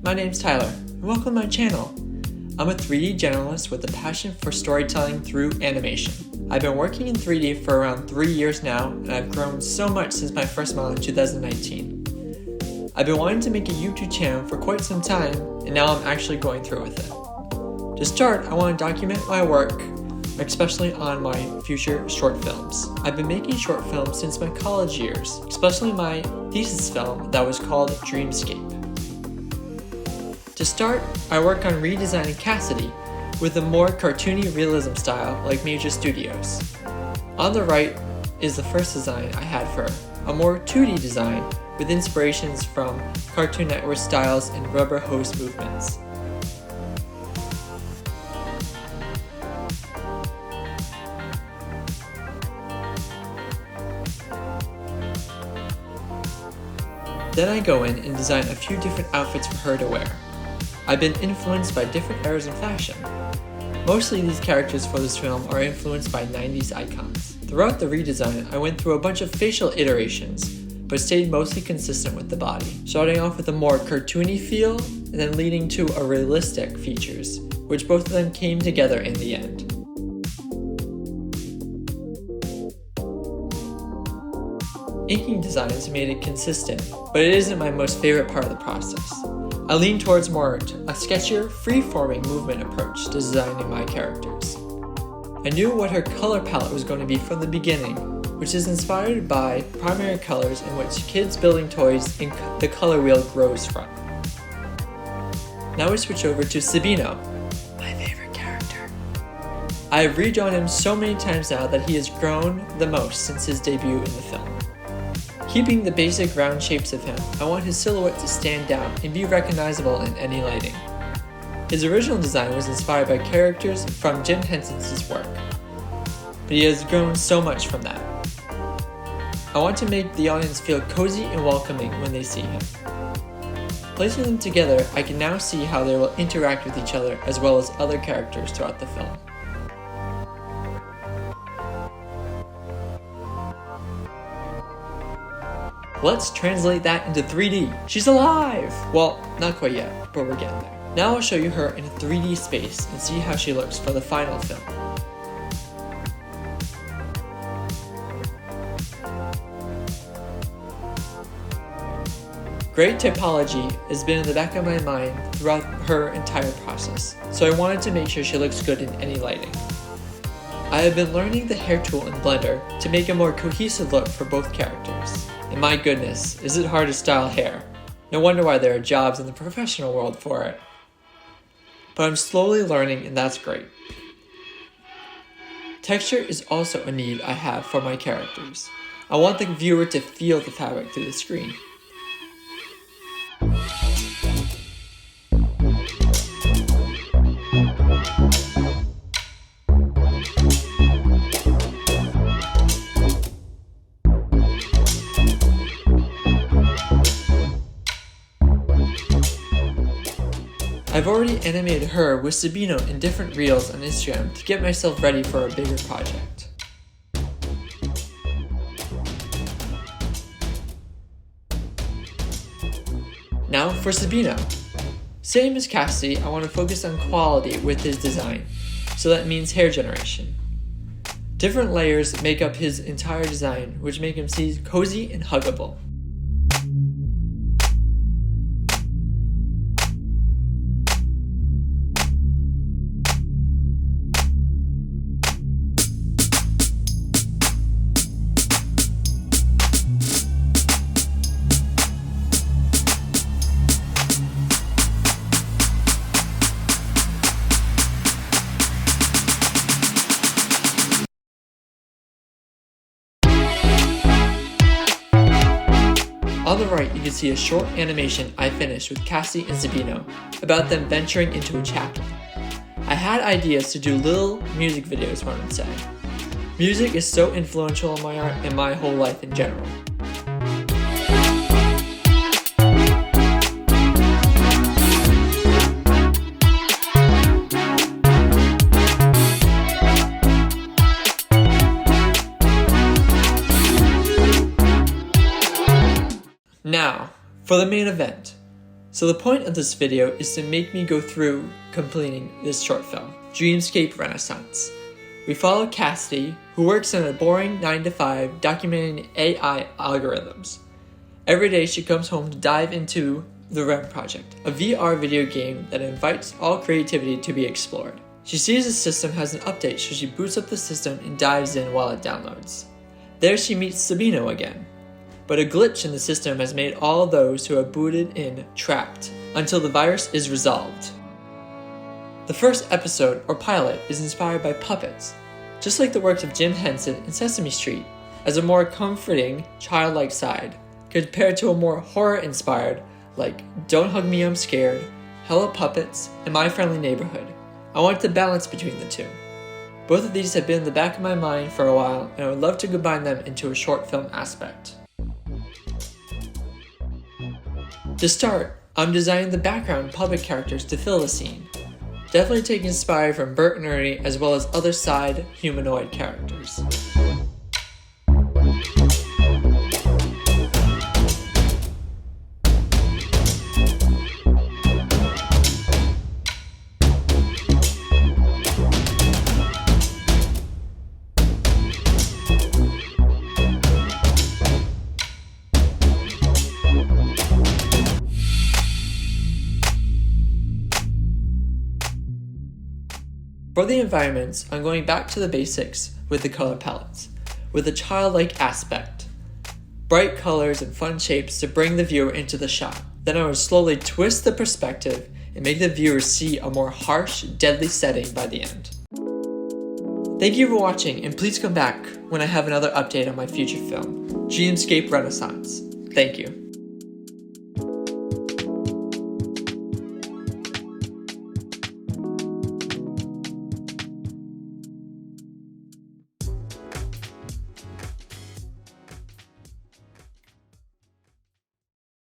my name's Tyler, and welcome to my channel. I'm a 3D generalist with a passion for storytelling through animation. I've been working in 3D for around 3 years now, and I've grown so much since my first model in 2019. I've been wanting to make a YouTube channel for quite some time, and now I'm actually going through with it. To start, I want to document my work, especially on my future short films. I've been making short films since my college years, especially my thesis film that was called Dreamscape. To start, I work on redesigning Cassidy with a more cartoony realism style like major studios. On the right is the first design I had for her, a more 2D design with inspirations from Cartoon Network styles and rubber hose movements. Then I go in and design a few different outfits for her to wear. I've been influenced by different eras in fashion. Mostly these characters for this film are influenced by 90s icons. Throughout the redesign, I went through a bunch of facial iterations, but stayed mostly consistent with the body, starting off with a more cartoony feel, and then leading to a realistic features, which both of them came together in the end. Inking designs made it consistent, but it isn't my most favorite part of the process. I lean towards more a sketchier, free-forming movement approach to designing my characters. I knew what her color palette was going to be from the beginning, which is inspired by primary colors in which kids building toys and the color wheel grows from. Now we switch over to Sabino, my favorite character. I have redrawn him so many times now that he has grown the most since his debut in the film. Keeping the basic round shapes of him, I want his silhouette to stand out and be recognizable in any lighting. His original design was inspired by characters from Jim Henson's work, but he has grown so much from that. I want to make the audience feel cozy and welcoming when they see him. Placing them together, I can now see how they will interact with each other as well as other characters throughout the film. Let's translate that into 3D. She's alive! Well, not quite yet, but we're getting there. Now I'll show you her in a 3D space and see how she looks for the final film. Great typology has been in the back of my mind throughout her entire process, so I wanted to make sure she looks good in any lighting. I have been learning the hair tool in Blender to make a more cohesive look for both characters. And my goodness, is it hard to style hair? No wonder why there are jobs in the professional world for it. But I'm slowly learning, and that's great. Texture is also a need I have for my characters. I want the viewer to feel the fabric through the screen. I've already animated her with Sabino in different reels on Instagram to get myself ready for a bigger project. Now for Sabino. Same as Cassidy, I want to focus on quality with his design, so that means hair generation. Different layers make up his entire design, which make him seem cozy and huggable. On the right, you can see a short animation I finished with Cassie and Sabino about them venturing into a chapel. I had ideas to do little music videos, one would say. Music is so influential in my art and my whole life in general. Now, for the main event. So the point of this video is to make me go through completing this short film, Dreamscape Renaissance. We follow Cassidy, who works in a boring 9-to-5 documenting AI algorithms. Every day she comes home to dive into the REM project, a VR video game that invites all creativity to be explored. She sees the system has an update, so she boots up the system and dives in while it downloads. There she meets Sabino again. But a glitch in the system has made all those who are booted in trapped until the virus is resolved. The first episode, or pilot, is inspired by puppets, just like the works of Jim Henson and Sesame Street, as a more comforting, childlike side, compared to a more horror-inspired, like Don't Hug Me, I'm Scared, Hello Puppets, and My Friendly Neighborhood. I wanted to balance between the two. Both of these have been in the back of my mind for a while, and I would love to combine them into a short film aspect. To start, I'm designing the background puppet characters to fill the scene. Definitely taking inspired from Bert and Ernie as well as other side humanoid characters. For the environments, I'm going back to the basics with the color palettes, with a childlike aspect. Bright colors and fun shapes to bring the viewer into the shot. Then I would slowly twist the perspective and make the viewer see a more harsh, deadly setting by the end. Thank you for watching, and please come back when I have another update on my future film, Dreamscape Renaissance. Thank you.